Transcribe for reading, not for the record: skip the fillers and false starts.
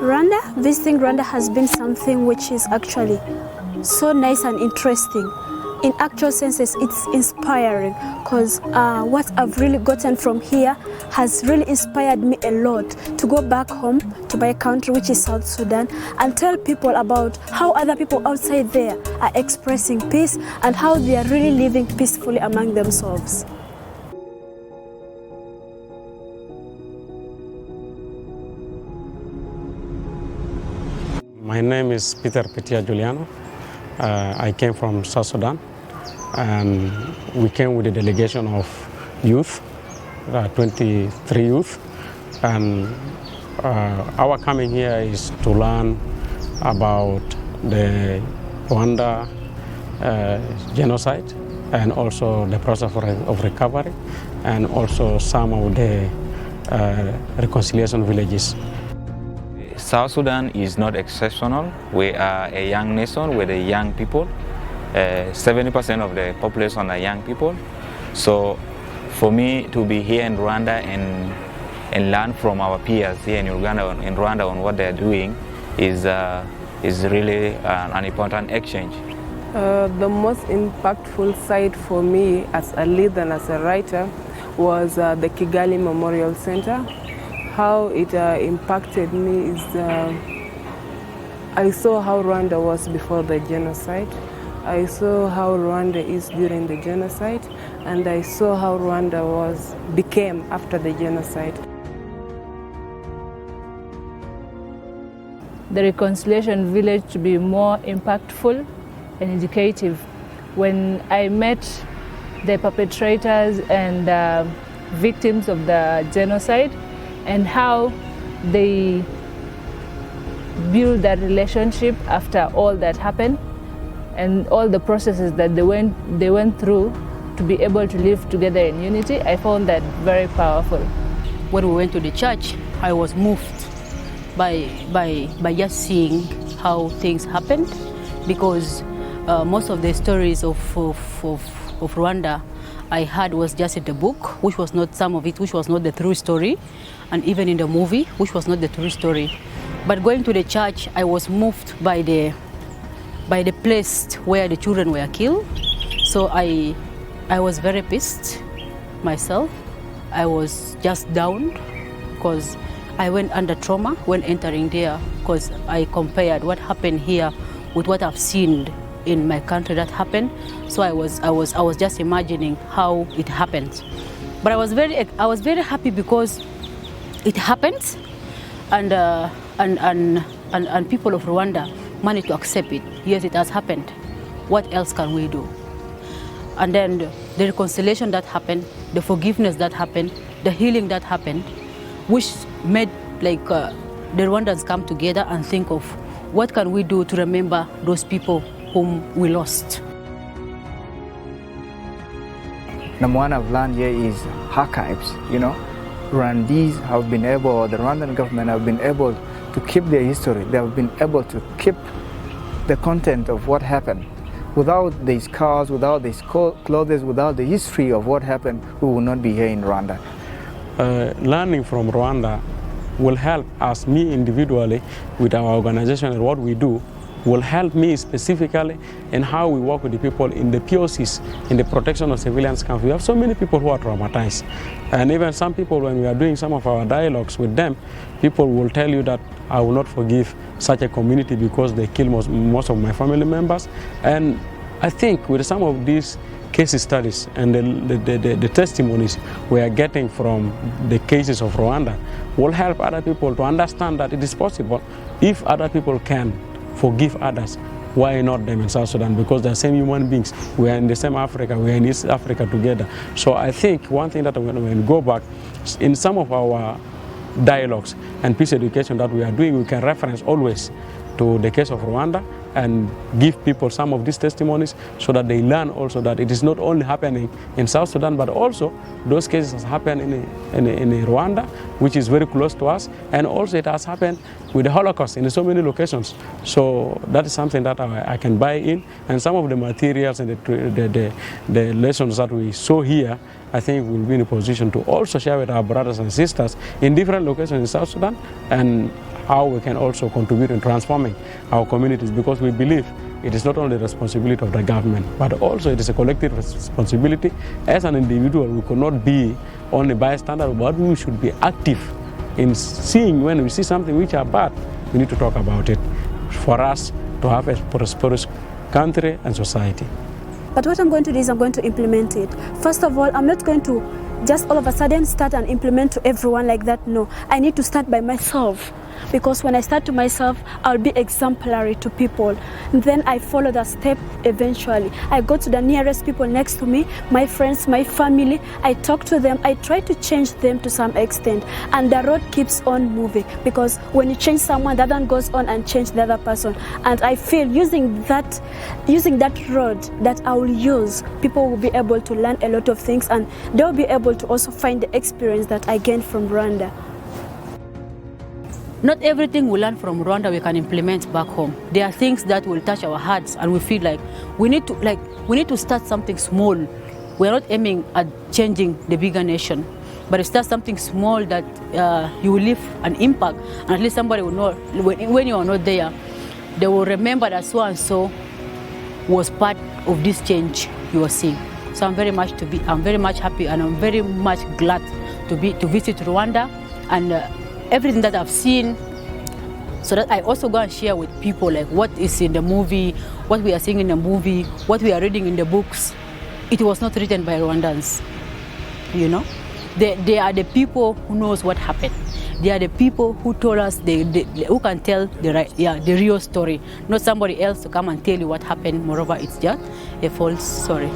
Rwanda, visiting Rwanda has been something which is actually so nice and interesting. In actual senses, it's inspiring because what I've really gotten from here has really inspired me a lot to go back home to my country, which is South Sudan, and tell people about how other people outside there are expressing peace and how they are really living peacefully among themselves. My name is Peter Petia Giuliano. I came from South Sudan, and we came with a delegation of youth, 23 youth, and our coming here is to learn about the Rwanda genocide and also the process of recovery, and also some of the reconciliation villages. South Sudan is not exceptional. We are a young nation with a young people. 70% of the population are young people. So for me to be here in Rwanda and learn from our peers here in Rwanda on what they're doing is really an important exchange. The most impactful side for me as a leader and as a writer was the Kigali Memorial Center. How it impacted me is I saw how Rwanda was before the genocide. I saw how Rwanda is during the genocide, and I saw how Rwanda became after the genocide. The reconciliation village to be more impactful and educative. When I met the perpetrators and victims of the genocide, and how they build that relationship after all that happened, and all the processes that they went through to be able to live together in unity, I found that very powerful. When we went to the church, I was moved by just seeing how things happened, because most of the stories of Rwanda I heard was just in the book, which was not some of it, which was not the true story, and even in the movie, which was not the true story. But going to the church, I was moved by the place where the children were killed. So I was very pissed myself. I was just down because I went under trauma when entering there, because I compared what happened here with what I've seen in my country that happened. So I was just imagining how it happened. But I was very happy because it happened, and people of Rwanda managed to accept it. Yes, it has happened. What else can we do? And then the reconciliation that happened, the forgiveness that happened, the healing that happened, which made the Rwandans come together and think of what can we do to remember those people whom we lost. Number one I've learned here is archives. Rwandese have been able, the Rwandan government have been able to keep their history. They have been able to keep the content of what happened. Without the scars, without the clothes, without the history of what happened, we will not be here in Rwanda. Learning from Rwanda will help us, me individually, with our organization and what we do, will help me specifically in how we work with the people in the POCs, in the protection of civilians camps. We have so many people who are traumatized. And even some people, when we are doing some of our dialogues with them, people will tell you that I will not forgive such a community because they kill most of my family members. And I think with some of these case studies and the testimonies we are getting from the cases of Rwanda will help other people to understand that it is possible if other people can forgive others. Why not them in South Sudan? Because they're the same human beings. We are in the same Africa. We are in East Africa together. So I think one thing that when we go back, in some of our dialogues and peace education that we are doing, we can reference always to the case of Rwanda and give people some of these testimonies so that they learn also that it is not only happening in South Sudan, but also those cases happen in Rwanda, which is very close to us, and also it has happened with the Holocaust in so many locations. So that is something that I can buy in, and some of the materials and the lessons that we saw here, I think we'll be in a position to also share with our brothers and sisters in different locations in South Sudan, and how we can also contribute in transforming our communities, because we believe it is not only the responsibility of the government, but also it is a collective responsibility. As an individual, we could not be only bystander, but we should be active in seeing when we see something which are bad, we need to talk about it for us to have a prosperous country and society. But what I'm going to do is I'm going to implement it. First of all, I'm not going to just all of a sudden start and implement to everyone like that. No, I need to start by myself. Because when I start to myself, I'll be exemplary to people. And then I follow that step eventually. I go to the nearest people next to me, my friends, my family. I talk to them. I try to change them to some extent. And the road keeps on moving. Because when you change someone, the other one goes on and change the other person. And I feel using that road that I will use, people will be able to learn a lot of things, and they'll be able to also find the experience that I gained from Rwanda. Not everything we learn from Rwanda we can implement back home. There are things that will touch our hearts, and we feel like we need to start something small. We're not aiming at changing the bigger nation, but start something small that you will leave an impact, and at least somebody will know when you are not there, they will remember that so and so was part of this change you are seeing. So I'm very much happy, and I'm very much glad to visit Rwanda, and everything that I've seen, so that I also go and share with people like what is in the movie, what we are seeing in the movie, what we are reading in the books. It was not written by Rwandans, you know. They are the people who knows what happened. They are the people who told us, who can tell the real story, not somebody else to come and tell you what happened. Moreover, it's just a false story.